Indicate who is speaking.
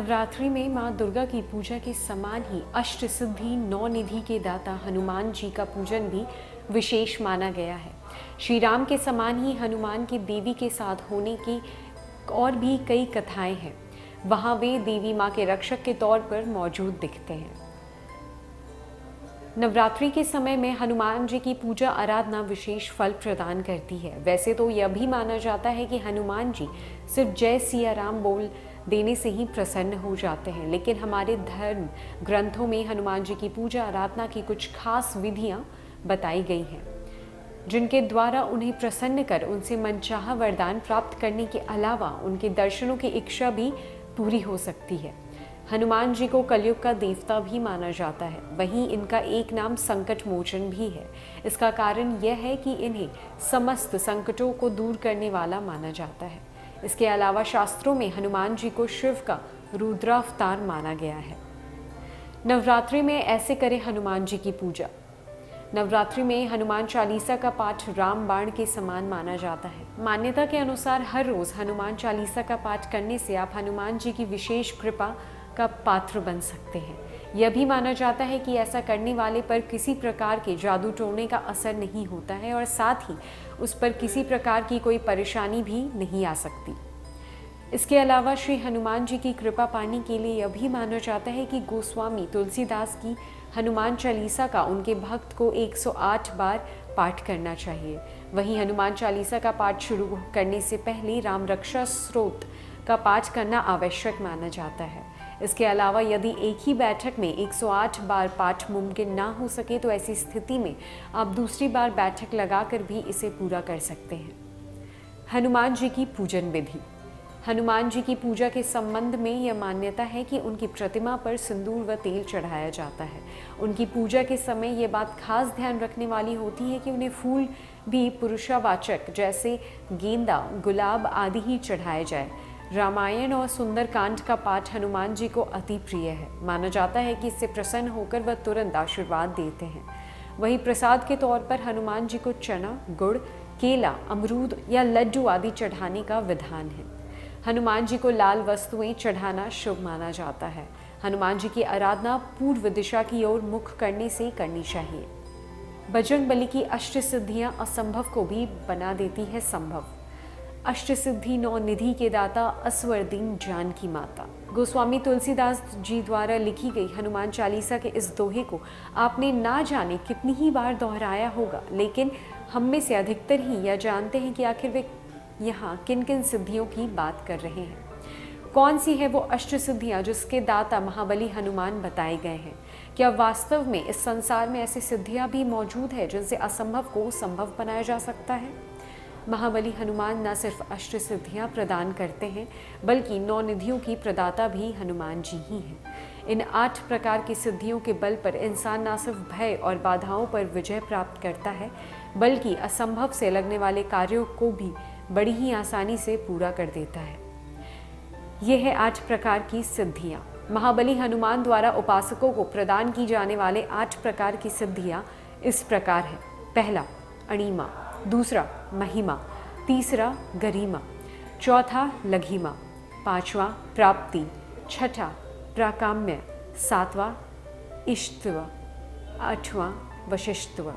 Speaker 1: नवरात्रि में माँ दुर्गा की पूजा के समान ही अष्ट सिद्धि नौ निधि के दाता हनुमान जी का पूजन भी विशेष माना गया है। श्री राम के समान ही हनुमान के देवी के साथ होने की और भी कई कथाएं हैं। वहाँ वे देवी माँ के रक्षक के तौर पर मौजूद दिखते हैं। नवरात्रि के समय में हनुमान जी की पूजा आराधना विशेष फल प्रदान करती है। वैसे तो यह भी माना जाता है कि हनुमान जी सिर्फ जय सिया राम बोल देने से ही प्रसन्न हो जाते हैं, लेकिन हमारे धर्म ग्रंथों में हनुमान जी की पूजा आराधना की कुछ खास विधियां बताई गई हैं, जिनके द्वारा उन्हें प्रसन्न कर उनसे मनचाहा वरदान प्राप्त करने के अलावा उनके दर्शनों की इच्छा भी पूरी हो सकती है। हनुमान जी को कलयुग का देवता भी माना जाता है। वहीं इनका एक नाम संकट मोचन भी है। इसका कारण यह है कि इन्हें समस्त संकटों को दूर करने वाला माना जाता है। इसके अलावा शास्त्रों में हनुमान जी को शिव का रुद्रावतार माना गया है। नवरात्रि में ऐसे करें हनुमान जी की पूजा। नवरात्रि में हनुमान चालीसा का पाठ राम बाण के समान माना जाता है। मान्यता के अनुसार हर रोज हनुमान चालीसा का पाठ करने से आप हनुमान जी की विशेष कृपा का पात्र बन सकते हैं। यह भी माना जाता है कि ऐसा करने वाले पर किसी प्रकार के जादू टोने का असर नहीं होता है और साथ ही उस पर किसी प्रकार की कोई परेशानी भी नहीं आ सकती। इसके अलावा श्री हनुमान जी की कृपा पाने के लिए यह भी माना जाता है कि गोस्वामी तुलसीदास की हनुमान चालीसा का उनके भक्त को 108 बार पाठ करना चाहिए। वहीं हनुमान चालीसा का पाठ शुरू करने से पहले राम रक्षा स्तोत्र का पाठ करना आवश्यक माना जाता है। इसके अलावा यदि एक ही बैठक में 108 बार पाठ मुमकिन ना हो सके तो ऐसी स्थिति में आप दूसरी बार बैठक लगाकर भी इसे पूरा कर सकते हैं। हनुमान जी की पूजन विधि। हनुमान जी की पूजा के संबंध में यह मान्यता है कि उनकी प्रतिमा पर सिंदूर व तेल चढ़ाया जाता है। उनकी पूजा के समय ये बात खास ध्यान रखने वाली होती है कि उन्हें फूल भी पुरुषवाचक जैसे गेंदा, गुलाब आदि ही चढ़ाए जाए। रामायण और सुंदरकांड का पाठ हनुमान जी को अति प्रिय है। माना जाता है कि इससे प्रसन्न होकर वह तुरंत आशीर्वाद देते हैं। वहीं प्रसाद के तौर पर हनुमान जी को चना, गुड़, केला, अमरूद या लड्डू आदि चढ़ाने का विधान है। हनुमान जी को लाल वस्तुएं चढ़ाना शुभ माना जाता है। हनुमान जी की आराधना पूर्व दिशा की ओर मुख करने से करनी चाहिए। बजरंग बली की अष्ट सिद्धियां असंभव को भी बना देती है संभव। अष्ट सिद्धि नौ निधि के दाता असवरदीन जानकी माता। गोस्वामी तुलसीदास जी द्वारा लिखी गई हनुमान चालीसा के इस दोहे को आपने ना जाने कितनी ही बार दोहराया होगा, लेकिन हम में से अधिकतर ही यह जानते हैं कि आखिर वे यहाँ किन किन सिद्धियों की बात कर रहे हैं। कौन सी है वो अष्ट सिद्धियाँ जिसके दाता महाबली हनुमान बताए गए हैं? क्या वास्तव में इस संसार में ऐसी सिद्धियाँ भी मौजूद है जिनसे असंभव को संभव बनाया जा सकता है? महाबली हनुमान न सिर्फ अष्ट सिद्धियाँ प्रदान करते हैं, बल्कि नौ निधियों की प्रदाता भी हनुमान जी ही हैं। इन 8 प्रकार की सिद्धियों के बल पर इंसान न सिर्फ भय और बाधाओं पर विजय प्राप्त करता है, बल्कि असंभव से लगने वाले कार्यों को भी बड़ी ही आसानी से पूरा कर देता है। ये है 8 प्रकार की सिद्धियाँ। महाबली हनुमान द्वारा उपासकों को प्रदान की जाने वाले 8 प्रकार की सिद्धियाँ इस प्रकार है। पहला, अणिमा। दूसरा, महिमा। तीसरा, गरिमा। चौथा, लघिमा। पांचवा, प्राप्ति। छठा, प्राकाम्य। सातवां, इष्टत्व। आठवां, वशिष्ठत्व।